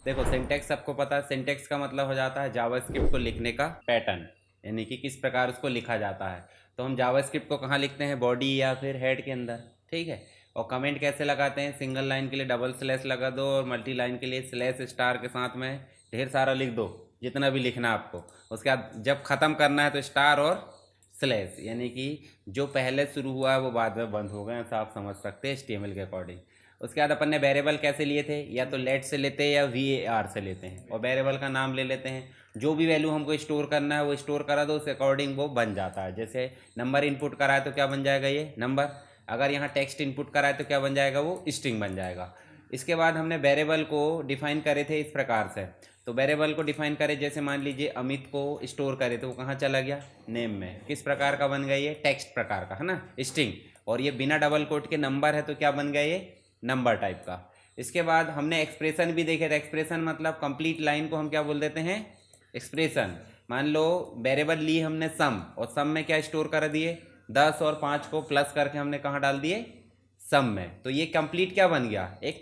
देखो सिंटेक्स सबको पता है, सिंटेक्स का मतलब हो जाता है जावास्क्रिप्ट को लिखने का पैटर्न, यानी कि किस प्रकार उसको लिखा जाता है। तो हम जावास्क्रिप्ट को कहाँ लिखते हैं, बॉडी या फिर हेड के अंदर, ठीक है। और कमेंट कैसे लगाते हैं, सिंगल लाइन के लिए डबल स्लैश लगा दो और मल्टी लाइन के लिए स्लैश स्टार के साथ में ढेर सारा लिख दो, जितना भी लिखना है आपको। उसके बाद जब ख़त्म करना है तो स्टार और स्लैश, यानी कि जो पहले शुरू हुआ है वो बाद में बंद हो गए, ऐसा आप समझ सकते हैं HTML के अकॉर्डिंग। उसके बाद अपन ने वेरिएबल कैसे लिए थे, या तो लेट से लेते हैं या VAR से लेते हैं, और वेरिएबल का नाम ले लेते हैं। जो भी वैल्यू हमको स्टोर करना है वो स्टोर करा दो, उसके अकॉर्डिंग वो बन जाता है। जैसे नंबर इनपुट करा है तो क्या बन जाएगा, ये नंबर। अगर यहाँ टेक्स्ट इनपुट करा है तो क्या बन जाएगा, वो स्ट्रिंग बन जाएगा। इसके बाद हमने वेरिएबल को डिफाइन करे थे इस प्रकार से। तो वेरिएबल को डिफाइन करे, जैसे मान लीजिए अमित को स्टोर करे तो वो कहाँ चला गया, नेम में। किस प्रकार का बन गया, ये टेक्स्ट प्रकार का है ना, स्ट्रिंग। और ये बिना डबल कोट के नंबर है तो क्या बन गया, ये नंबर टाइप का। इसके बाद हमने एक्सप्रेशन भी देखे थे। एक्सप्रेशन मतलब कंप्लीट लाइन को हम क्या बोल देते हैं, एक्सप्रेशन। मान लो वेरिएबल ली हमने सम, और सम में क्या स्टोर कर दिए, 10 और 5 को प्लस करके हमने कहाँ डाल दिए, सम में। तो ये कंप्लीट क्या बन गया, एक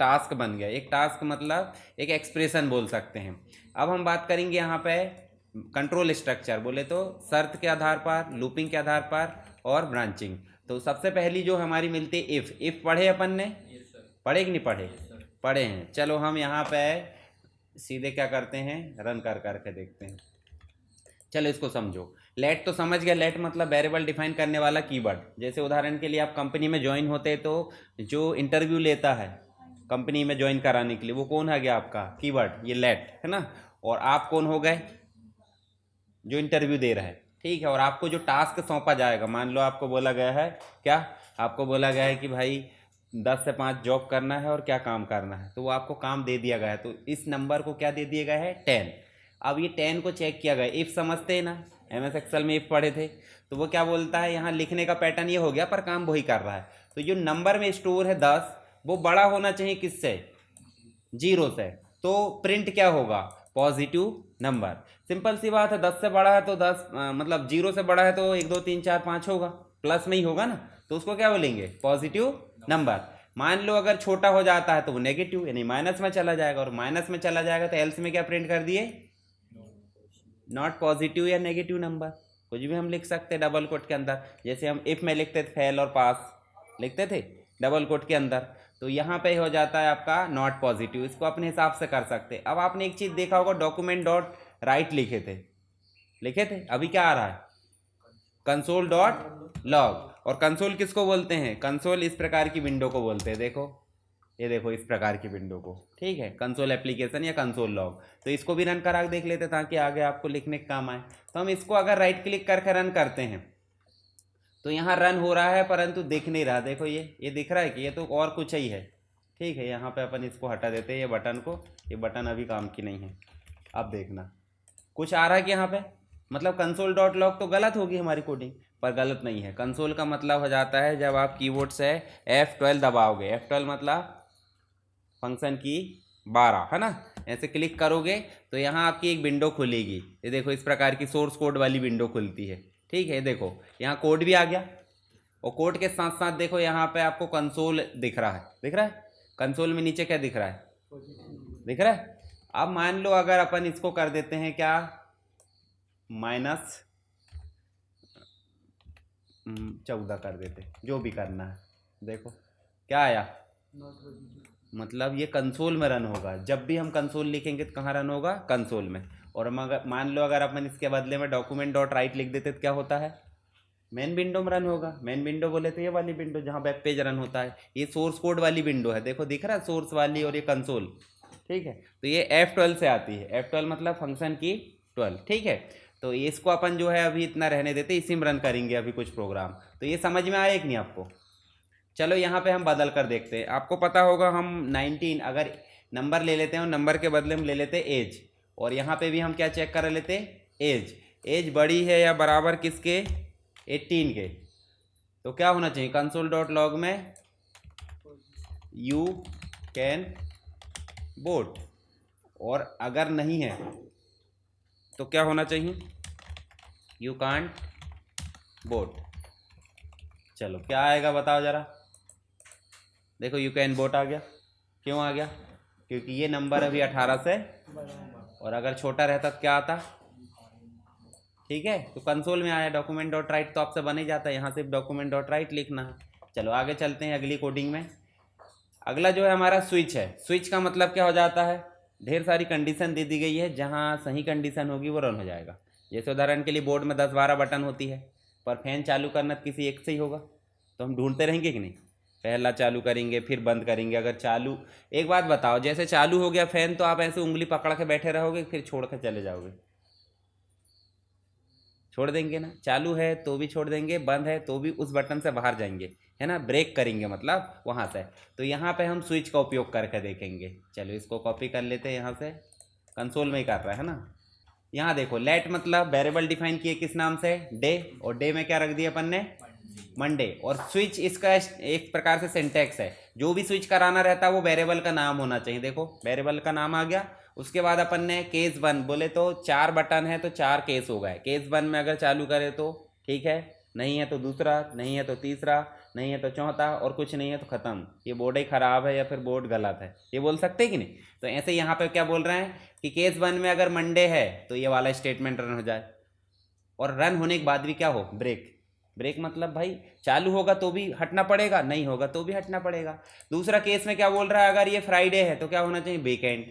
टास्क बन गया। एक टास्क मतलब एक एक्सप्रेशन बोल सकते हैं। अब हम बात करेंगे यहाँ पे कंट्रोल स्ट्रक्चर, बोले तो शर्त के आधार पर, लूपिंग के आधार पर और ब्रांचिंग। तो सबसे पहली जो हमारी मिलती है इफ़ पढ़े अपन ने, पढ़े कि नहीं पढ़े, पढ़े हैं। चलो हम यहाँ पे सीधे क्या करते हैं, रन कर करके देखते हैं। चलो इसको समझो। लेट तो समझ गया, लेट मतलब वेरिएबल डिफाइन करने वाला कीवर्ड। जैसे उदाहरण के लिए आप कंपनी में ज्वाइन होते हैं तो जो इंटरव्यू लेता है कंपनी में ज्वाइन कराने के लिए, वो कौन है गया आपका कीवर्ड, ये लेट है ना। और आप कौन हो गए, जो इंटरव्यू दे रहा है, ठीक है। और आपको जो टास्क सौंपा जाएगा, मान लो आपको बोला गया है क्या, आपको बोला गया है कि भाई 10 से 5 जॉब करना है और क्या काम करना है, तो वो आपको काम दे दिया गया है। तो इस नंबर को क्या दे दिया गया है, 10। अब ये 10 को चेक किया गया, इफ़ समझते हैं ना, MS एक्सेल में इफ़ पढ़े थे। तो वो क्या बोलता है, यहाँ लिखने का पैटर्न ये हो गया पर काम वही कर रहा है। तो जो नंबर में स्टोर है 10, वो बड़ा होना चाहिए किससे, 0 से। तो प्रिंट क्या होगा, पॉजिटिव नंबर। सिंपल सी बात है, 10 से बड़ा है तो 10 मतलब 0 से बड़ा है तो 1 2 3 4 5 होगा, प्लस में ही होगा ना। तो उसको क्या बोलेंगे, पॉजिटिव नंबर। मान लो अगर छोटा हो जाता है तो वो नेगेटिव, यानी माइनस में चला जाएगा। और माइनस में चला जाएगा तो एल्स में क्या प्रिंट कर दिए, नॉट पॉजिटिव या नेगेटिव नंबर। कुछ भी हम लिख सकते हैं डबल कोट के अंदर। जैसे हम इफ में लिखते थे फेल और पास लिखते थे डबल कोट के अंदर, तो यहाँ पे हो जाता है आपका नॉट पॉजिटिव। इसको अपने हिसाब से कर सकते हैं। अब आपने एक चीज़ देखा होगा, डॉक्यूमेंट डॉट राइट लिखे थे, अभी क्या आ रहा है, कंसोल डॉट लॉग। और कंसोल किसको बोलते हैं, कंसोल इस प्रकार की विंडो को बोलते हैं। देखो ये देखो इस प्रकार की विंडो को, ठीक है, कंसोल एप्लीकेशन या कंसोल लॉग। तो इसको भी रन करा देख लेते ताकि आगे आपको लिखने का काम आए। तो हम इसको अगर राइट क्लिक करके रन करते हैं तो यहाँ रन हो रहा है परंतु दिख नहीं रहा। देखो ये दिख रहा है कि ये तो और कुछ ही है, ठीक है। यहाँ पे अपन इसको हटा देते हैं, ये बटन को, ये बटन अभी काम की नहीं है। अब देखना कुछ आ रहा है कि यहाँ पे, मतलब कंसोल डॉट लॉग तो गलत होगी हमारी कोडिंग, पर गलत नहीं है। कंसोल का मतलब हो जाता है जब आप कीबोर्ड से F12 दबाओगे, F12 मतलब फंक्शन की 12 है ना, ऐसे क्लिक करोगे तो यहाँ आपकी एक विंडो खुलेगी। ये देखो इस प्रकार की सोर्स कोड वाली विंडो खुलती है, ठीक है। देखो यहाँ कोड भी आ गया, और कोड के साथ साथ देखो यहाँ पे आपको कंसोल दिख रहा है, दिख रहा है। कंसोल में नीचे क्या दिख रहा है, दिख रहा है। अब मान लो अगर अपन इसको कर देते हैं क्या, -14 कर देते, जो भी करना है। देखो क्या आया, मतलब ये कंसोल में रन होगा। जब भी हम कंसोल लिखेंगे तो कहाँ रन होगा, कंसोल में। और हम अगर मान लो अगर अपन इसके बदले में डॉक्यूमेंट डॉट राइट लिख देते तो क्या होता है, मेन विंडो में रन होगा। मेन विंडो बोले तो ये वाली विंडो जहाँ वेब पेज रन होता है, ये सोर्स कोड वाली विंडो है। देखो दिख रहा है सोर्स वाली, और ये कंसोल, ठीक है। तो ये F12 से आती है, F12 मतलब फंक्शन की 12, ठीक है। तो इसको अपन जो है अभी इतना रहने देते, इसी में रन करेंगे अभी कुछ प्रोग्राम। तो ये समझ में आया कि नहीं आपको। चलो यहाँ पे हम बदल कर देखते हैं। आपको पता होगा हम 19 अगर नंबर ले लेते हैं और नंबर के बदले में ले लेते हैं एज, और यहाँ पे भी हम क्या चेक कर लेते हैं, एज बड़ी है या बराबर किसके, 18 के। तो क्या होना चाहिए, कंसोल डॉट लॉग में यू कैन वोट, और अगर नहीं है तो क्या होना चाहिए, यू कांट वोट। चलो क्या आएगा बताओ जरा। देखो यू कैन वोट आ गया, क्यों आ गया, क्योंकि ये नंबर अभी 18 से, और अगर छोटा रहता तो क्या आता, ठीक है। तो कंसोल में आया डॉक्यूमेंट डॉट राइट, तो आपसे बन ही जाता है, यहाँ सिर्फ डॉक्यूमेंट डॉट राइट लिखना है। चलो आगे चलते हैं अगली कोडिंग में। अगला जो है हमारा स्विच है। स्विच का मतलब क्या हो जाता है, ढेर सारी कंडीशन दे दी गई है, जहाँ सही कंडीशन होगी वो रन हो जाएगा। जैसे उदाहरण के लिए बोर्ड में 10-12 बटन होती है, पर फैन चालू करना तो किसी एक से ही होगा, तो हम ढूंढते रहेंगे कि नहीं, पहला चालू करेंगे फिर बंद करेंगे। अगर चालू, एक बात बताओ, जैसे चालू हो गया फैन तो आप ऐसे उंगली पकड़ के बैठे रहोगे फिर छोड़ के चले जाओगे, छोड़ देंगे ना। चालू है तो भी छोड़ देंगे, बंद है तो भी उस बटन से बाहर जाएंगे, है ना, ब्रेक करेंगे मतलब वहाँ से। तो यहाँ पे हम स्विच का उपयोग करके देखेंगे। चलो इसको कॉपी कर लेते हैं, यहाँ से कंसोल में ही कर रहा है ना। यहाँ देखो, लेट मतलब वेरिएबल डिफाइन किए किस नाम से, डे, और डे में क्या रख दिया अपन ने, मंडे। और स्विच इसका एक प्रकार से सिंटैक्स है, जो भी स्विच कराना रहता है वो वेरिएबल का नाम होना चाहिए। देखो वेरिएबल का नाम आ गया, उसके बाद अपन ने केस 1 बोले तो 4 बटन है तो 4 केस हो गए। केस 1 में अगर चालू करे तो ठीक है, नहीं है तो दूसरा, नहीं है तो तीसरा, नहीं है तो चौथा, और कुछ नहीं है तो ख़त्म, ये बोर्ड ही ख़राब है या फिर बोर्ड गलत है, ये बोल सकते हैं कि नहीं। तो ऐसे यहाँ पे क्या बोल रहे हैं कि केस 1 में अगर मंडे है तो ये वाला स्टेटमेंट रन हो जाए, और रन होने के बाद भी क्या हो, ब्रेक। ब्रेक मतलब भाई चालू होगा तो भी हटना पड़ेगा, नहीं होगा तो भी हटना पड़ेगा। दूसरा केस में क्या बोल रहा है, अगर ये फ्राइडे है तो क्या होना चाहिए, वीकेंड।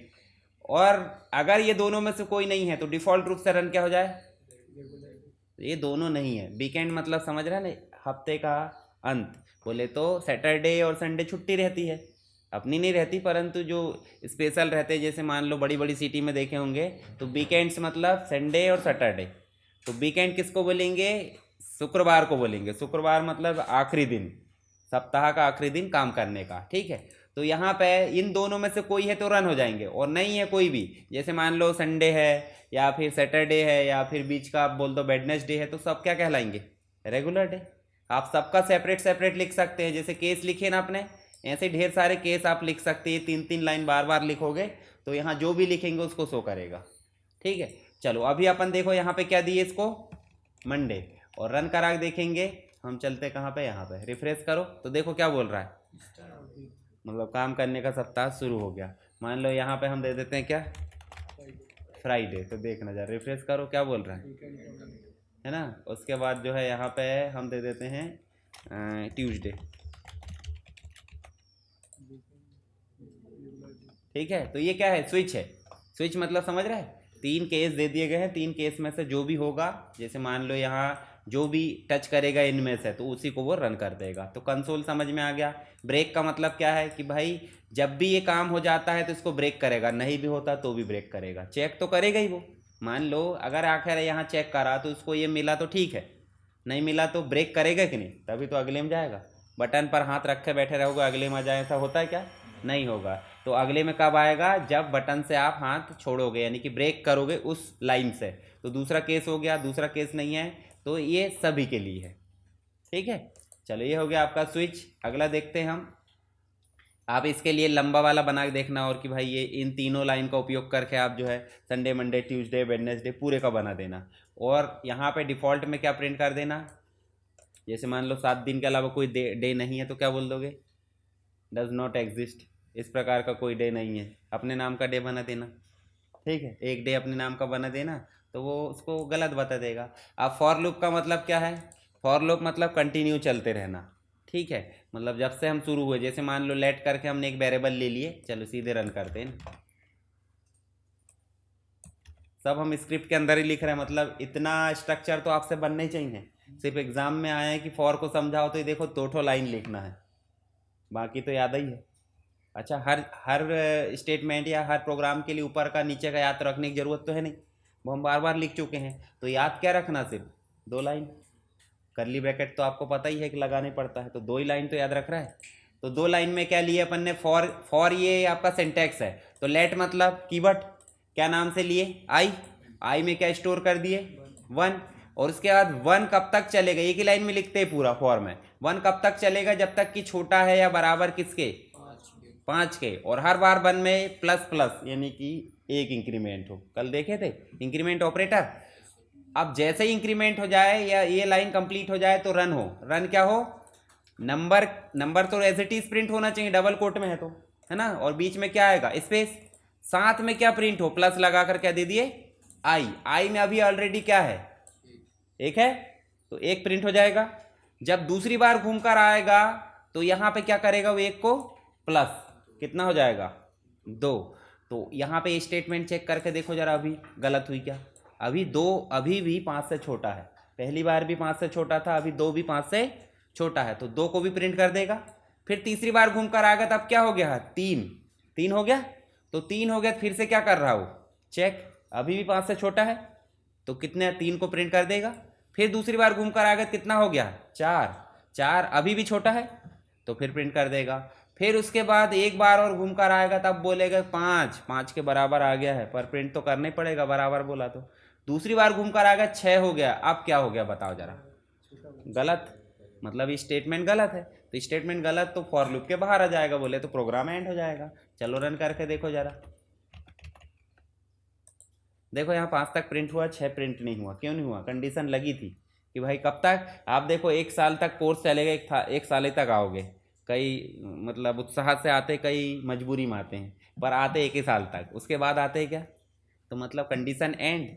और अगर ये दोनों में से कोई नहीं है तो डिफ़ॉल्ट रूप से रन क्या हो जाए, ये दोनों नहीं है। वीकेंड मतलब समझ रहे हैं ना, हफ्ते का अंत। बोले तो सैटरडे और संडे छुट्टी रहती है, अपनी नहीं रहती, परंतु जो स्पेशल रहते हैं, जैसे मान लो बड़ी बड़ी सिटी में देखे होंगे तो वीकेंड्स मतलब संडे और सैटरडे। तो वीकेंड किसको बोलेंगे, शुक्रवार को बोलेंगे। शुक्रवार मतलब आखिरी दिन, सप्ताह का आखिरी दिन काम करने का, ठीक है। तो यहाँ पे इन दोनों में से कोई है तो रन हो जाएंगे, और नहीं है कोई भी, जैसे मान लो संडे है या फिर सैटरडे है या फिर बीच का आप बोल दो वेडनेसडे है, तो सब क्या कहलाएंगे, रेगुलर डे। आप सबका सेपरेट सेपरेट लिख सकते हैं, जैसे केस लिखे ना आपने, ऐसे ढेर सारे केस आप लिख सकते हैं। 3-3 लाइन बार बार लिखोगे तो यहाँ जो भी लिखेंगे उसको शो करेगा, ठीक है। चलो अभी अपन देखो यहाँ पे क्या दिए इसको, मंडे, और रन करा के देखेंगे। हम चलते कहाँ पे, यहाँ पे रिफ्रेश करो तो देखो क्या बोल रहा है, मतलब काम करने का सप्ताह शुरू हो गया। मान लो यहाँ पे हम दे देते हैं क्या, फ्राइडे, तो देखना जरा, रिफ्रेश करो क्या बोल रहा है ना। उसके बाद जो है यहाँ पे हम दे देते हैं ट्यूसडे, ठीक है। तो ये क्या है, स्विच है। स्विच मतलब समझ रहे हैं, 3 केस दे दिए गए हैं, 3 केस में से जो भी होगा, जैसे मान लो यहाँ जो भी टच करेगा इनमें से तो उसी को वो रन कर देगा। तो कंसोल समझ में आ गया। ब्रेक का मतलब क्या है कि भाई जब भी ये काम हो जाता है तो इसको ब्रेक करेगा, नहीं भी होता तो भी ब्रेक करेगा, चेक तो करेगा ही वो। मान लो अगर आखिर यहाँ चेक करा तो उसको ये मिला तो ठीक है, नहीं मिला तो ब्रेक करेगा कि नहीं, तभी तो अगले में जाएगा। बटन पर हाथ रखे बैठे रहोगे, अगले में जाए, ऐसा होता है क्या, नहीं होगा। तो अगले में कब आएगा, जब बटन से आप हाथ छोड़ोगे, यानी कि ब्रेक करोगे उस लाइन से। तो दूसरा केस हो गया, दूसरा केस नहीं है, तो ये सभी के लिए है, ठीक है। चलो ये हो गया आपका स्विच। अगला देखते हैं हम। आप इसके लिए लंबा वाला बना के देखना, और कि भाई ये इन तीनों लाइन का उपयोग करके आप जो है संडे मंडे ट्यूसडे वेडनेसडे पूरे का बना देना। और यहाँ पे डिफ़ॉल्ट में क्या प्रिंट कर देना, जैसे मान लो 7 दिन के अलावा कोई डे नहीं है तो क्या बोल दोगे, डज नॉट एग्जिस्ट, इस प्रकार का कोई डे नहीं है, अपने नाम का डे बना देना, ठीक है। एक डे अपने नाम का बना देना तो वो उसको गलत बता देगा। अब फॉर लूप का मतलब क्या है, फॉर लूप मतलब कंटिन्यू चलते रहना, ठीक है। मतलब जब से हम शुरू हुए, जैसे मान लो लेट करके हमने एक वेरिएबल ले लिए, चलो सीधे रन करते हैं। सब हम स्क्रिप्ट के अंदर ही लिख रहे हैं, मतलब इतना स्ट्रक्चर तो आपसे बनना ही चाहिए। सिर्फ एग्जाम में आया है कि फॉर को समझाओ तो ये देखो 2 लाइन लिखना है, बाकी तो याद ही है। अच्छा, हर हर स्टेटमेंट या हर प्रोग्राम के लिए ऊपर का नीचे का याद रखने की ज़रूरत तो है नहीं, वो हम बार बार लिख चुके हैं। तो याद क्या रखना, सिर्फ 2 लाइन। करली ब्रैकेट तो आपको पता ही है कि लगाने पड़ता है, तो 2 ही लाइन तो याद रख रहा है। तो 2 लाइन में क्या लिए अपन ने, फॉर ये आपका सिंटैक्स है। तो लेट मतलब कीवर्ड, क्या नाम से लिए, आई में क्या स्टोर कर दिए, 1। और उसके बाद 1 कब तक चलेगा, एक ही लाइन में लिखते हैं पूरा फॉर में। 1 कब तक चलेगा, जब तक कि छोटा है या बराबर किसके, 5 के। और हर बार 1 में प्लस प्लस, यानी कि एक इंक्रीमेंट हो, कल देखे थे इंक्रीमेंट ऑपरेटर। अब जैसे ही इंक्रीमेंट हो जाए या ये लाइन कंप्लीट हो जाए तो रन क्या हो, नंबर तो एज इट इज प्रिंट होना चाहिए, डबल कोट में है तो है ना, और बीच में क्या आएगा स्पेस, साथ में क्या प्रिंट हो, प्लस लगाकर क्या दे दिए आई, आई में अभी ऑलरेडी क्या है एक है, तो एक प्रिंट हो जाएगा। जब दूसरी बार घूमकर आएगा तो यहाँ पे क्या करेगा वो एक को प्लस, कितना हो जाएगा 2। तो यहाँ पे स्टेटमेंट चेक करके देखो जरा अभी गलत हुई क्या, अभी 2 अभी भी 5 से छोटा है, पहली बार भी 5 से छोटा था, अभी 2 भी 5 से छोटा है, तो 2 को भी प्रिंट कर देगा। फिर तीसरी बार घूम कर आएगा तब क्या हो गया 3, 3 हो गया, तो 3 हो गया, फिर से क्या कर रहा हो चेक, अभी भी 5 से छोटा है तो कितने 3 को प्रिंट कर देगा। फिर दूसरी बार घूम कर आएगा कितना हो गया 4, 4 अभी भी छोटा है तो फिर प्रिंट कर देगा। फिर उसके बाद एक बार और घूम कर आएगा तब बोलेगा 5, 5 के बराबर आ गया है, पर प्रिंट तो करना ही पड़ेगा बराबर बोला तो। दूसरी बार घूम कर आएगा 6 हो गया, अब क्या हो गया बताओ जरा, गलत, मतलब स्टेटमेंट गलत है, तो स्टेटमेंट गलत तो फॉर लूप के बाहर आ जाएगा, बोले तो प्रोग्राम एंड हो जाएगा। चलो रन करके देखो जरा, देखो यहाँ 5 तक प्रिंट हुआ, 6 प्रिंट नहीं हुआ, क्यों नहीं हुआ, कंडीशन लगी थी कि भाई कब तक, आप देखो 1 साल तक कोर्स चलेगा, 1 साल ही तक आओगे, कई मतलब उत्साह से आते, कई मजबूरी में आते हैं, पर आते 1 ही साल तक, उसके बाद आते हैं क्या, तो मतलब कंडीशन एंड।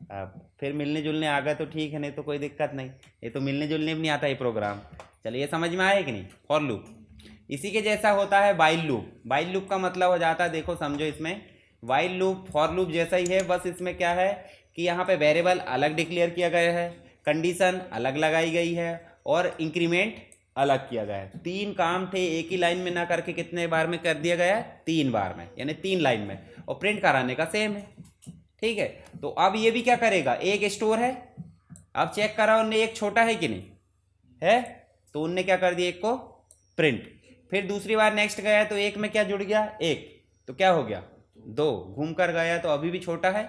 अब फिर मिलने जुलने आ गए तो ठीक है, नहीं तो कोई दिक्कत नहीं, ये तो मिलने जुलने भी नहीं आता ये प्रोग्राम। चलिए समझ में आया कि नहीं, फॉर लूप इसी के जैसा होता है वाइल लूप। वाइल लूप का मतलब हो जाता है, देखो समझो इसमें, वाइल लूप फॉर लूप जैसा ही है, बस इसमें क्या है कि यहाँ पे वेरिएबल अलग डिक्लेयर किया गया है, कंडीशन अलग लगाई गई है और इंक्रीमेंट अलग किया गया है। 3 काम थे एक ही लाइन में ना करके कितने बार में कर दिया गया है, 3 बार में, यानी 3 लाइन में, और प्रिंट कराने का सेम है, ठीक है। तो अब ये भी क्या करेगा, एक स्टोर है, अब चेक करा उनने एक छोटा है कि नहीं है, तो उनने क्या कर दिया एक को प्रिंट। फिर दूसरी बार नेक्स्ट गया तो एक में क्या जुड़ गया, एक, तो क्या हो गया 2, घूम कर गया तो अभी भी छोटा है,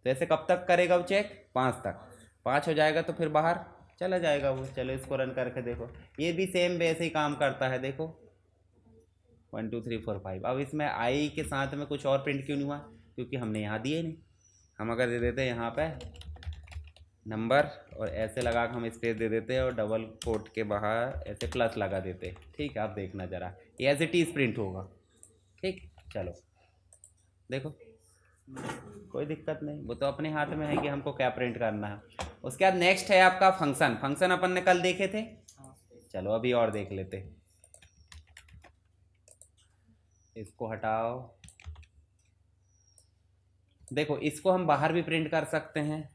तो ऐसे कब तक करेगा वो चेक, 5 तक, 5 हो जाएगा तो फिर बाहर चला जाएगा वो। चलो इसको रन करके देखो, ये भी सेम वैसे ही काम करता है, देखो 1 2 3 4 5। अब इसमें आई के साथ में कुछ और प्रिंट क्यों नहीं हुआ, क्योंकि हमने यहाँ दिए नहीं, हम अगर दे देते यहाँ पे नंबर और ऐसे लगा कर हम स्पेस दे देते और डबल कोट के बाहर ऐसे प्लस लगा देते, ठीक है। आप देखना जरा, ये एज इट इज प्रिंट होगा, ठीक। चलो देखो कोई दिक्कत नहीं, वो तो अपने हाथ में है कि हमको क्या प्रिंट करना है। उसके बाद नेक्स्ट है आपका फंक्शन। फंक्शन अपन ने कल देखे थे, चलो अभी और देख लेते, इसको हटाओ। देखो इसको हम बाहर भी प्रिंट कर सकते हैं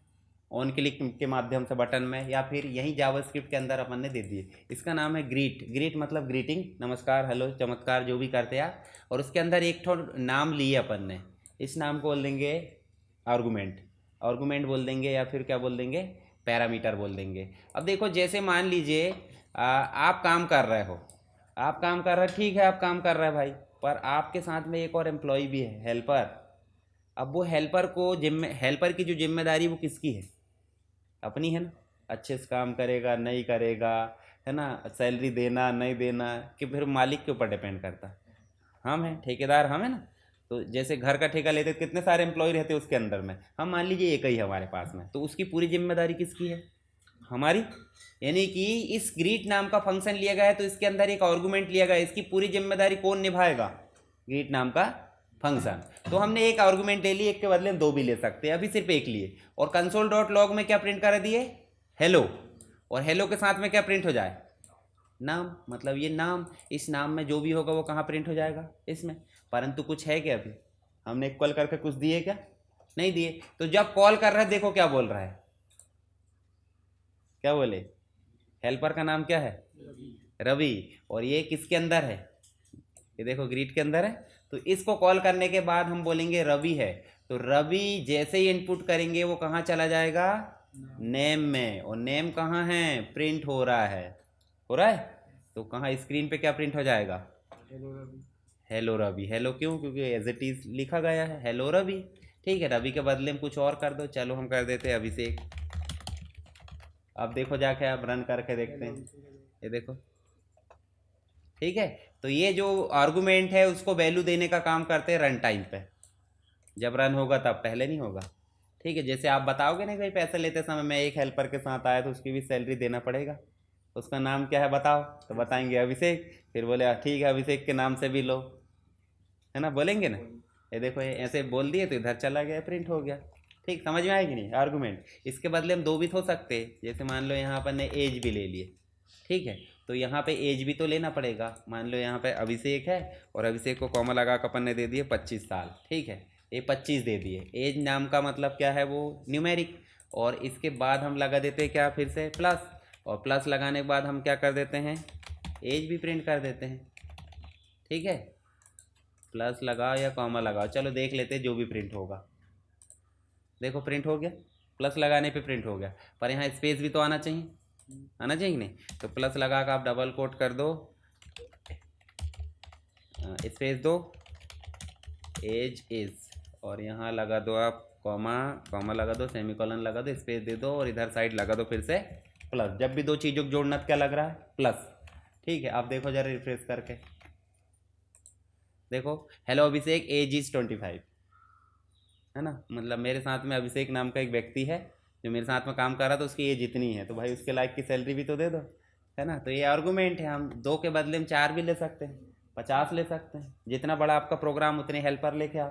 ऑन क्लिक के माध्यम से बटन में, या फिर यहीं जावास्क्रिप्ट के अंदर अपन ने दे दिए। इसका नाम है ग्रीट, ग्रीट मतलब ग्रीटिंग, नमस्कार, हेलो, चमत्कार, जो भी करते हैं। और उसके अंदर एक ठो नाम लिए अपन ने, इस नाम को बोल देंगे आर्गूमेंट, आर्गूमेंट बोल देंगे, या फिर क्या बोल देंगे, पैरामीटर बोल देंगे। अब देखो जैसे मान लीजिए आप काम कर रहे हो, आप काम कर रहे, ठीक है, आप काम कर रहे हैं भाई, पर आपके साथ में एक और एम्प्लॉय भी है, हेल्पर। अब वो हेल्पर को हेल्पर की जो जिम्मेदारी वो किसकी है, अपनी है ना, अच्छे से काम करेगा नहीं करेगा, है ना, सैलरी देना नहीं देना, कि फिर मालिक के ऊपर डिपेंड करता है, हम हैं ठेकेदार, हम है ना। तो जैसे घर का ठेका लेते कितने सारे एम्प्लॉय रहते हैं उसके अंदर में, हम मान लीजिए एक ही है हमारे पास में, तो उसकी पूरी जिम्मेदारी किसकी है, हमारी। यानी कि इस ग्रीट नाम का फंक्शन लिया गया है तो इसके अंदर एक आर्गुमेंट लिया गया है, इसकी पूरी जिम्मेदारी कौन निभाएगा, ग्रीट नाम का फंक्शन। तो हमने एक आर्गुमेंट ले ली, एक के बदले में 2 भी ले सकते हैं, अभी सिर्फ एक लिए। और कंसोल डॉट लॉग में क्या प्रिंट कर दिए, हेलो, और हेलो के साथ में क्या प्रिंट हो जाए, नाम, मतलब ये नाम, इस नाम में जो भी होगा वो कहाँ प्रिंट हो जाएगा, इसमें। परंतु कुछ है क्या, अभी हमने कॉल करके कुछ दिए क्या, नहीं दिए। तो जब कॉल कर रहा है देखो क्या बोल रहा है, क्या बोले, हेल्पर का नाम क्या है, रवि, और ये किसके अंदर है, ये देखो ग्रीट के अंदर है। तो इसको कॉल करने के बाद हम बोलेंगे रवि है, तो रवि जैसे ही इनपुट करेंगे वो कहाँ चला जाएगा, नेम में, और नेम कहाँ है, प्रिंट हो रहा है, हो रहा है, तो कहाँ स्क्रीन पे क्या प्रिंट हो जाएगा, हेलो रवि। हेलो क्यों, क्योंकि एज इट इज लिखा गया है हेलो रवि, ठीक है। रवि के बदले में कुछ और कर दो, चलो हम कर देते हैं अभिषेक। अब देखो जाके आप रन करके देखते हैं, ये देखो, ठीक है। तो ये जो आर्गुमेंट है उसको वैल्यू देने का काम करते हैं रन टाइम पे, जब रन होगा तब, पहले नहीं होगा, ठीक है। जैसे आप बताओगे ना भाई पैसे लेते समय मैं एक हेल्पर के साथ आया तो उसकी भी सैलरी देना पड़ेगा, उसका नाम क्या है बताओ, तो बताएंगे अभिषेक, फिर बोले ठीक है अभिषेक के नाम से भी लो, है ना, बोलेंगे ना। ये देखो ये ऐसे बोल दिए तो इधर चला गया, प्रिंट हो गया। ठीक, समझ में आएगी नहीं आर्गूमेंट। इसके बदले हम दो भी तो हो सकते हैं, जैसे मान लो यहाँ अपन ने एज भी ले लिए, ठीक है, तो यहाँ पे एज भी तो लेना पड़ेगा। मान लो यहाँ पे अभिषेक है और अभिषेक को कॉमा लगा कर अपन ने दे दिए 25 साल, ठीक है, ये 25 दे दिए। एज नाम का मतलब क्या है, वो न्यूमेरिक, और इसके बाद हम लगा देते हैं क्या, फिर से प्लस, और प्लस लगाने के बाद हम क्या कर देते हैं, एज भी प्रिंट कर देते हैं। ठीक है, प्लस लगाओ या कॉमा लगाओ, चलो देख लेते हैं जो भी प्रिंट होगा। देखो प्रिंट हो गया, प्लस लगाने पे प्रिंट हो गया, पर यहाँ स्पेस भी तो आना चाहिए, आना चाहिए नहीं। तो प्लस लगा कर आप डबल कोट कर दो, स्पेस दो, एज इज, और यहाँ लगा दो आप कॉमा, कॉमा लगा दो, सेमीकोलन लगा दो, स्पेस दे दो, और इधर साइड लगा दो फिर से प्लस। जब भी दो चीज़ों को जोड़ना क्या लग रहा है, प्लस। ठीक है, आप देखो जरा रिफ्रेश करके देखो, हेलो अभिषेक, एज इज 25, है ना, मतलब मेरे साथ में अभिषेक नाम का एक व्यक्ति है जो मेरे साथ में काम कर रहा था, उसकी एज इतनी है, तो भाई उसके लायक की सैलरी भी तो दे दो, है ना। तो ये आर्गूमेंट है, हम दो के बदले में 4 भी ले सकते हैं, 50 ले सकते हैं, जितना बड़ा आपका प्रोग्राम उतने हेल्पर लेके आओ,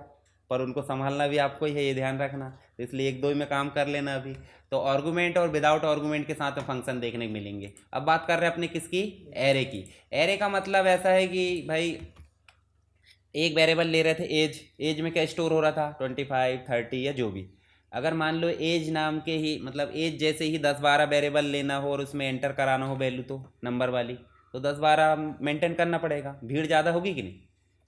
पर उनको संभालना भी आपको ही है, ये ध्यान रखना। तो इसलिए एक दो ही में काम कर लेना अभी। तो आर्गूमेंट और विदाउट आर्गूमेंट के साथ में फंक्शन देखने को मिलेंगे। अब बात कर रहे हैं अपने किसकी, एरे की। एरे का मतलब ऐसा है कि भाई एक वेरिएबल ले रहे थे एज, एज में क्या स्टोर हो रहा था 25, 30 या जो भी। अगर मान लो एज नाम के ही मतलब एज जैसे ही 10-12 वेरिएबल लेना हो और उसमें एंटर कराना हो वैल्यू, तो नंबर वाली, तो 10-12 मेंटेन करना पड़ेगा, भीड़ ज़्यादा होगी कि नहीं,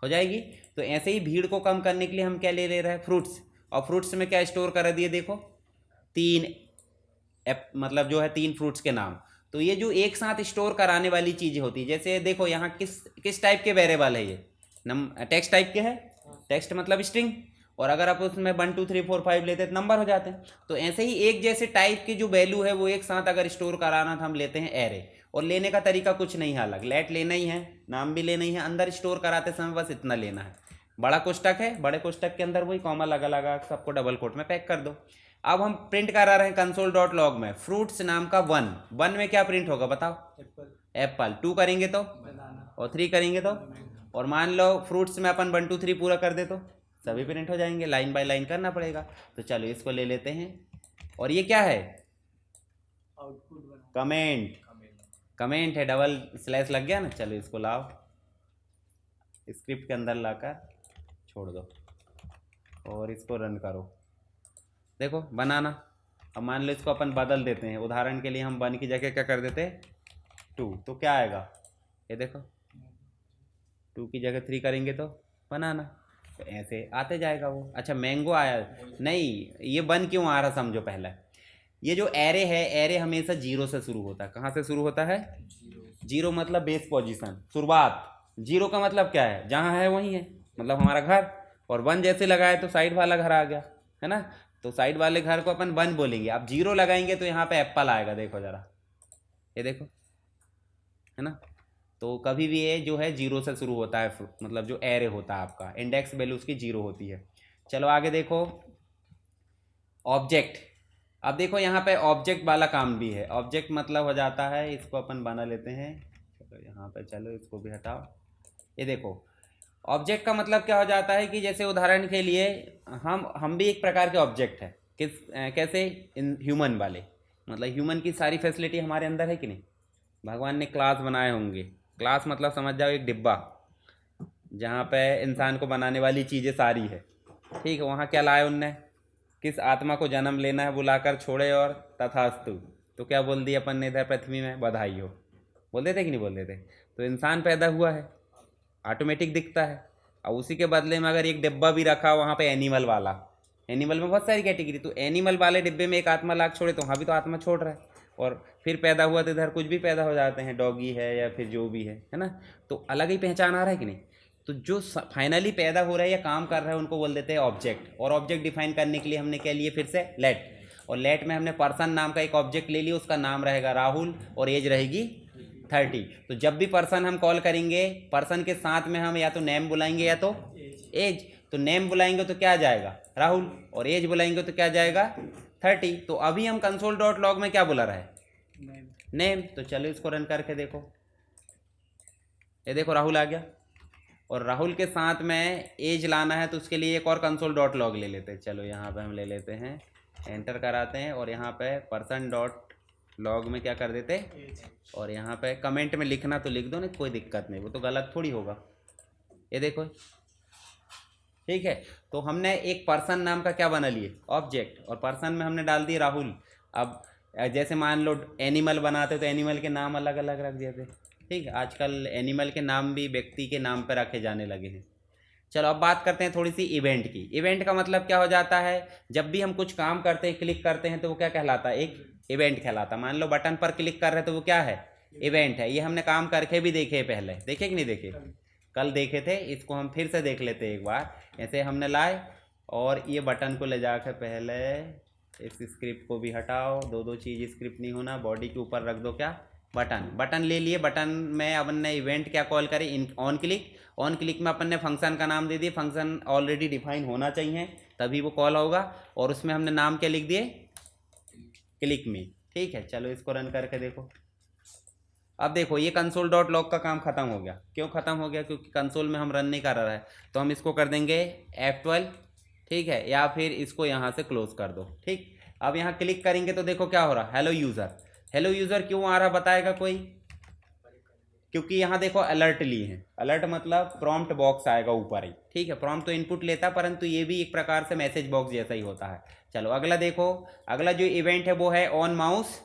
हो जाएगी। तो ऐसे ही भीड़ को कम करने के लिए हम क्या ले रहे हैं, फ्रूट्स। और फ्रूट्स में क्या स्टोर कर दिए, देखो 3 मतलब जो है 3 फ्रूट्स के नाम। तो ये जो एक साथ स्टोर कराने वाली चीज़ें होती है, जैसे देखो यहाँ किस टाइप के वेरिएबल है, ये टेक्स्ट टाइप के है, टेक्स्ट मतलब स्ट्रिंग, और अगर आप उसमें 1 2 3 4 5 लेते हैं तो नंबर हो जाते हैं। तो ऐसे ही एक जैसे टाइप की जो वैल्यू है वो एक साथ अगर स्टोर कराना था हम लेते हैं एरे। और लेने का तरीका कुछ नहीं है अलग, लेट लेना ही है, नाम भी लेना ही है, अंदर स्टोर कराते समय बस इतना लेना है। बड़ा कोष्टक है, बड़े कोष्टक के अंदर वही कॉमा लगा लगा सबको डबल कोट में पैक कर दो। अब हम प्रिंट करा रहे हैं console.log में फ्रूट्स नाम का 1 में क्या प्रिंट होगा बताओ, एप्पल। 2 करेंगे तो और 3 करेंगे तो, और मान लो फ्रूट्स में अपन 1 2 3 पूरा कर दे तो सभी प्रिंट हो जाएंगे, लाइन बाय लाइन करना पड़ेगा। तो चलो इसको ले लेते हैं, और ये क्या है, कमेंट, कमेंट है, डबल स्लैश लग गया ना। चलो इसको लाओ स्क्रिप्ट के अंदर लाकर छोड़ दो और इसको रन करो, देखो बनाना। अब मान लो इसको अपन बदल देते हैं, उदाहरण के लिए हम 1 की जगह क्या कर देते हैं 2, तो क्या आएगा, ये देखो 2 की जगह 3 करेंगे तो बनाना, तो ऐसे आते जाएगा वो। अच्छा मैंगो आया नहीं, ये 1 क्यों आ रहा समझो पहले। ये जो एरे है, एरे हमेशा 0 से शुरू होता है। कहाँ से शुरू होता है, 0 मतलब बेस पोजीशन, शुरुआत। 0 का मतलब क्या है, जहाँ है वहीं है, मतलब हमारा घर। और 1 जैसे लगाए तो साइड वाला घर आ गया, है ना, तो साइड वाले घर को अपन 1 बोलेंगे। अब 0 लगाएंगे तो यहाँ पे एप्पल आएगा, देखो जरा, ये देखो, है ना। तो कभी भी ये जो है 0 से शुरू होता है, मतलब जो एरे होता है आपका, इंडेक्स वैल्यू उसकी 0 होती है। चलो आगे देखो, ऑब्जेक्ट। अब देखो यहाँ पे ऑब्जेक्ट वाला काम भी है। ऑब्जेक्ट मतलब हो जाता है, इसको अपन बना लेते हैं, चलो यहाँ पे, चलो इसको भी हटाओ। ये देखो ऑब्जेक्ट का मतलब क्या हो जाता है कि जैसे उदाहरण के लिए हम भी एक प्रकार के ऑब्जेक्ट है। कैसे, इन ह्यूमन वाले, मतलब ह्यूमन की सारी फैसिलिटी हमारे अंदर है कि नहीं। भगवान ने क्लास बनाए होंगे, क्लास मतलब समझ जाओ एक डिब्बा जहाँ पे इंसान को बनाने वाली चीज़ें सारी है, ठीक है। वहाँ क्या लाए उनने, किस आत्मा को जन्म लेना है बुलाकर छोड़े, और तथास्तु। तो क्या बोल दिया अपन ने इधर पृथ्वी में, बधाई हो, बोल देते कि नहीं बोल देते। तो इंसान पैदा हुआ है, ऑटोमेटिक दिखता है। और उसी के बदले में अगर एक डिब्बा भी रखा वहाँ पे एनिमल वाला, एनिमल में बहुत सारी कैटेगरी, तो एनिमल वाले डिब्बे में एक आत्मा लाख छोड़े तो वहाँ भी तो आत्मा छोड़ रहा है। और फिर पैदा हुआ तो इधर कुछ भी पैदा हो जाते हैं, डॉगी है या फिर जो भी है ना। तो अलग ही पहचान आ रहा है कि नहीं। तो जो फाइनली पैदा हो रहा है या काम कर रहा है उनको बोल देते हैं ऑब्जेक्ट। और ऑब्जेक्ट डिफाइन करने के लिए हमने क्या लिए, फिर से लेट। और लेट में हमने पर्सन नाम का एक ऑब्जेक्ट ले लिया, उसका नाम रहेगा राहुल और एज रहेगी 30। तो जब भी पर्सन हम कॉल करेंगे, पर्सन के साथ में हम या तो नेम बुलाएंगे या तो एज। तो नेम बुलाएंगे तो क्या आ जाएगा, राहुल, और एज बुलाएंगे तो क्या जाएगा 30। तो अभी हम console.log में क्या बुला रहा है, नेम। तो चलो इसको रन करके देखो, ये देखो राहुल आ गया। और राहुल के साथ में एज लाना है तो उसके लिए एक और कंसोल डॉट लॉग ले लेते हैं। चलो यहाँ पे हम ले लेते हैं, एंटर कराते हैं और यहाँ पे पर्सन डॉट लॉग में क्या कर देते, और यहाँ पे कमेंट में लिखना तो लिख दो ना, कोई दिक्कत नहीं, वो तो गलत थोड़ी होगा। ये देखो, ठीक है। तो हमने एक पर्सन नाम का क्या बना लिए, ऑब्जेक्ट, और पर्सन में हमने डाल दिए राहुल। अब जैसे मान लो एनिमल बनाते तो एनिमल के नाम अलग अलग रख दिए थे, ठीक है। आजकल एनिमल के नाम भी व्यक्ति के नाम पर रखे जाने लगे हैं। चलो अब बात करते हैं थोड़ी सी इवेंट की। इवेंट का मतलब क्या हो जाता है, जब भी हम कुछ काम करते हैं, क्लिक करते हैं, तो वो क्या कहलाता है, एक इवेंट कहलाता है। मान लो बटन पर क्लिक कर रहे हैं तो वो क्या है, इवेंट है। ये हमने काम करके भी देखे, पहले देखे कि नहीं देखे, कल देखे थे। इसको हम फिर से देख लेते हैं एक बार। ऐसे हमने लाए और ये बटन को ले जाकर पहले इस स्क्रिप्ट को भी हटाओ, दो चीज़ स्क्रिप्ट नहीं होना, बॉडी के ऊपर रख दो क्या, बटन ले लिए। बटन में अपन ने इवेंट क्या कॉल करे, in on click. On click में अपन ने फंक्शन का नाम दे दिए, फंक्शन ऑलरेडी डिफाइन होना चाहिए तभी वो कॉल होगा, और उसमें हमने नाम क्या लिख दिए, क्लिक में, ठीक है। चलो इसको रन करके देखो। अब देखो ये कंसोल डॉट लॉग का काम खत्म हो गया। क्यों खत्म हो गया, क्योंकि कंसोल में हम रन नहीं कर रहा है। तो हम इसको कर देंगे F12, ठीक है, या फिर इसको यहाँ से क्लोज कर दो, ठीक। अब यहाँ क्लिक करेंगे तो देखो क्या हो रहा, हेलो यूज़र। हेलो यूज़र क्यों आ रहा बताएगा कोई, क्योंकि यहाँ देखो अलर्ट लिए हैं। अलर्ट मतलब प्रॉम्प्ट बॉक्स आएगा ऊपर ही, ठीक है। प्रॉम्प्ट तो इनपुट लेता, परंतु ये भी एक प्रकार से मैसेज बॉक्स जैसा ही होता है। चलो अगला देखो, अगला जो इवेंट है वो है ऑन माउस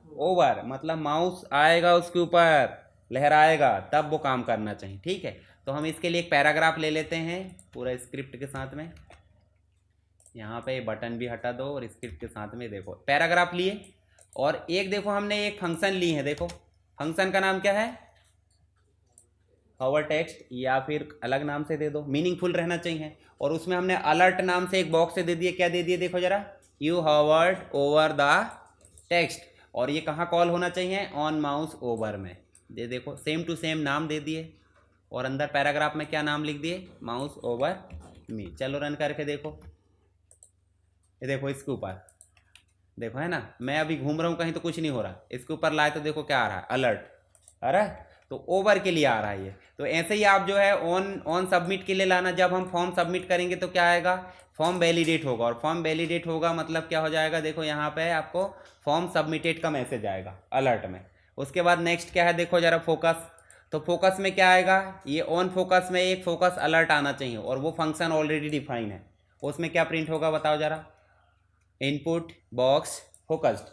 ओवर, मतलब माउस आएगा उसके ऊपर, लहराएगा, तब वो काम करना चाहिए, ठीक है। तो हम इसके लिए एक पैराग्राफ ले लेते हैं पूरा स्क्रिप्ट के साथ में। यहाँ पे बटन भी हटा दो और स्क्रिप्ट के साथ में देखो पैराग्राफ लिए, और एक देखो हमने एक फंक्शन ली है। देखो फंक्शन का नाम क्या है, हावर टेक्स्ट, या फिर अलग नाम से दे दो, मीनिंगफुल रहना चाहिए। और उसमें हमने अलर्ट नाम से एक बॉक्स से दे दिए, क्या दे दिए देखो जरा, you hovered over the text. और ये कहाँ कॉल होना चाहिए, ऑन माउस ओवर में। ये देखो सेम टू सेम नाम दे दिए, और अंदर पैराग्राफ में क्या नाम लिख दिए, माउस ओवर मी। चलो रन करके देखो, ये देखो इसके ऊपर देखो, है ना, मैं अभी घूम रहा हूँ कहीं तो कुछ नहीं हो रहा, इसके ऊपर लाए तो देखो क्या आ रहा है, अलर्ट आ रहा है, तो ओवर के लिए आ रहा है ये। तो ऐसे ही आप जो है ऑन सबमिट के लिए लाना। जब हम फॉर्म सबमिट करेंगे तो क्या आएगा, फॉर्म वैलिडेट होगा, और फॉर्म वैलिडेट होगा मतलब क्या हो जाएगा, देखो यहाँ पे आपको फॉर्म सबमिटेड का मैसेज आएगा अलर्ट में। उसके बाद नेक्स्ट क्या है देखो जरा, फोकस। तो फोकस में क्या आएगा, ये ऑन फोकस में एक फोकस अलर्ट आना चाहिए, और वो फंक्शन ऑलरेडी डिफाइन है। उसमें क्या प्रिंट होगा बताओ जरा, इनपुट बॉक्स फोकस्ड।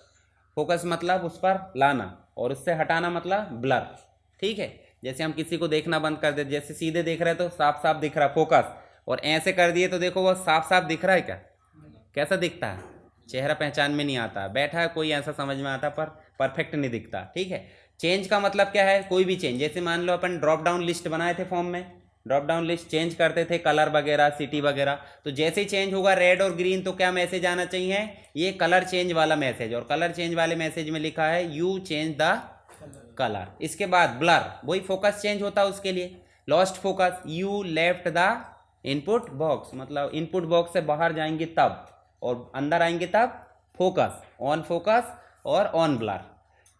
फोकस मतलब उस पर लाना, और उससे हटाना मतलब ब्लर, ठीक है। जैसे हम किसी को देखना बंद कर दे, जैसे सीधे देख रहे हैं तो साफ साफ दिख रहा है फोकस, और ऐसे कर दिए तो देखो वो साफ साफ दिख रहा है क्या, कैसा दिखता है, चेहरा पहचान में नहीं आता, बैठा है कोई ऐसा समझ में आता, पर परफेक्ट नहीं दिखता, ठीक है। चेंज का मतलब क्या है, कोई भी चेंज। जैसे मान लो अपन ड्रॉप डाउन लिस्ट बनाए थे फॉर्म में, ड्रॉप डाउन लिस्ट चेंज करते थे, कलर वगैरह, सिटी वगैरह, तो जैसे ही चेंज होगा रेड और ग्रीन तो क्या मैसेज आना चाहिए, ये कलर चेंज वाला मैसेज। और कलर चेंज वाले मैसेज में लिखा है यू चेंज द कलर। इसके बाद ब्लर, वही फोकस चेंज होता है उसके लिए, lost focus, you left the input box, मतलब इनपुट बॉक्स से बाहर जाएंगे तब, और अंदर आएंगे तब फोकस, ऑन फोकस और ऑन ब्लर।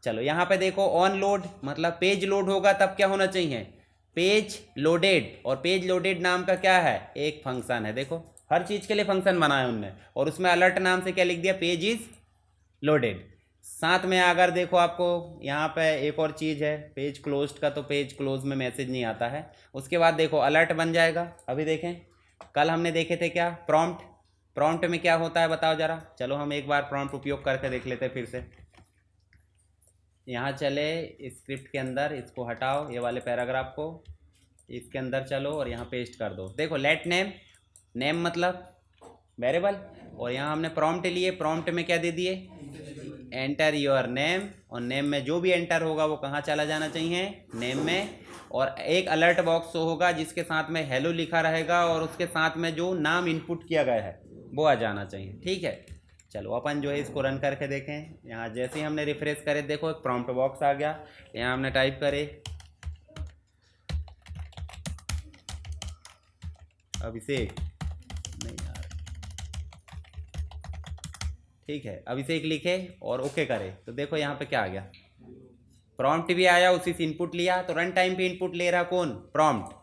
चलो यहाँ पे देखो ऑन लोड, मतलब पेज लोड होगा तब क्या होना चाहिए, पेज लोडेड। और पेज लोडेड नाम का क्या है, एक फंक्शन है। देखो हर चीज़ के लिए फंक्शन बनाया उनने, और उसमें अलर्ट नाम से क्या लिख दिया, पेज इज लोडेड। साथ में अगर देखो आपको यहाँ पे एक और चीज़ है, पेज क्लोज्ड का, तो पेज क्लोज में मैसेज नहीं आता है। उसके बाद देखो अलर्ट बन जाएगा। अभी देखें, कल हमने देखे थे क्या, प्रॉम्प्ट। प्रॉम्प्ट में क्या होता है बताओ जरा, चलो हम एक बार प्रॉम्प्ट उपयोग करके देख लेते हैं फिर से। यहाँ चले स्क्रिप्ट के अंदर, इसको हटाओ ये वाले पैराग्राफ को, इसके अंदर चलो और यहाँ पेस्ट कर दो। देखो लेट नेम, नेम मतलब वेरिएबल, और यहाँ हमने प्रॉम्प्ट लिए, प्रॉम्प्ट में क्या दे दिए, एंटर योर नेम, और नेम में जो भी एंटर होगा वो कहाँ चला जाना चाहिए, नेम में। और एक अलर्ट बॉक्स शो होगा जिसके साथ में हेलो लिखा रहेगा, और उसके साथ में जो नाम इनपुट किया गया है वो आ जाना चाहिए, ठीक है। चलो अपन जो है इसको रन करके देखें। यहाँ जैसे ही हमने रिफ्रेश करे देखो एक प्रॉम्प्ट बॉक्स आ गया, यहाँ हमने टाइप करे अभिषेक, नहीं यार, ठीक है, अभिषेक लिखे और ओके करे, तो देखो यहाँ पे क्या आ गया, प्रॉम्प्ट भी आया, उसी से इनपुट लिया। तो रन टाइम पे इनपुट ले रहा कौन, प्रॉम्प्ट,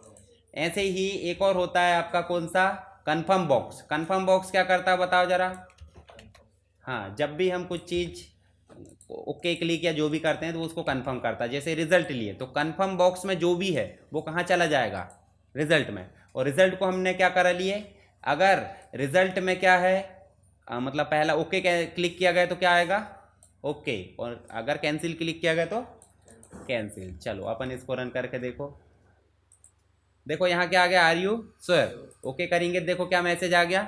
ऐसे ही एक और होता है आपका कौन सा, कन्फर्म बॉक्स। कन्फर्म बॉक्स क्या करता है बताओ जरा। हाँ, जब भी हम कुछ चीज़ ओके क्लिक या जो भी करते हैं तो उसको कंफर्म करता है। जैसे रिजल्ट लिए तो कंफर्म बॉक्स में जो भी है वो कहाँ चला जाएगा, रिजल्ट में। और रिजल्ट को हमने क्या करा लिए, अगर रिजल्ट में क्या है मतलब पहला ओके क्लिक किया गया तो क्या आएगा, ओके, और अगर कैंसिल क्लिक किया गया तो कैंसिल। चलो अपन इसको रन करके देखो। देखो यहाँ क्या आ गया, आर यू श्योर, ओके करेंगे देखो क्या मैसेज आ गया,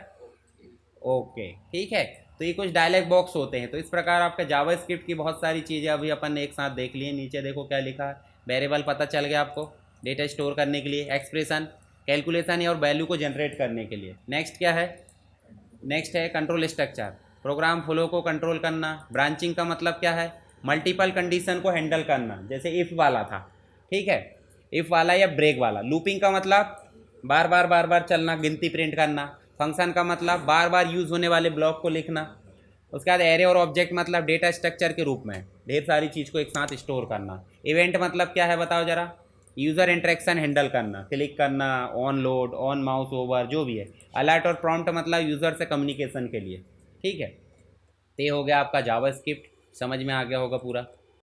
ओके ठीक है। तो ये कुछ डायलॉग बॉक्स होते हैं। तो इस प्रकार आपका जावास्क्रिप्ट की बहुत सारी चीज़ें अभी अपन एक साथ देख लिए। नीचे देखो क्या लिखा है, वेरिएबल पता चल गया आपको, डेटा स्टोर करने के लिए, एक्सप्रेशन कैलकुलेशन और वैल्यू को जनरेट करने के लिए। नेक्स्ट क्या है, नेक्स्ट है कंट्रोल स्ट्रक्चर, प्रोग्राम फ्लो को कंट्रोल करना। ब्रांचिंग का मतलब क्या है, मल्टीपल कंडीशन को हैंडल करना, जैसे इफ़ वाला था, ठीक है, इफ़ वाला या ब्रेक वाला। लूपिंग का मतलब बार बार चलना, गिनती प्रिंट करना। फंक्शन का मतलब बार बार यूज़ होने वाले ब्लॉक को लिखना। उसके बाद एरे और ऑब्जेक्ट मतलब डेटा स्ट्रक्चर के रूप में ढेर सारी चीज़ को एक साथ स्टोर करना। इवेंट मतलब क्या है बताओ जरा, यूज़र इंटरेक्शन हैंडल करना, क्लिक करना, on load, on mouse over, जो भी है। अलर्ट और प्रॉम्प्ट मतलब यूज़र से कम्युनिकेशन के लिए, ठीक है। तो ये हो गया आपका जावास्क्रिप्ट, समझ में आ गया होगा पूरा।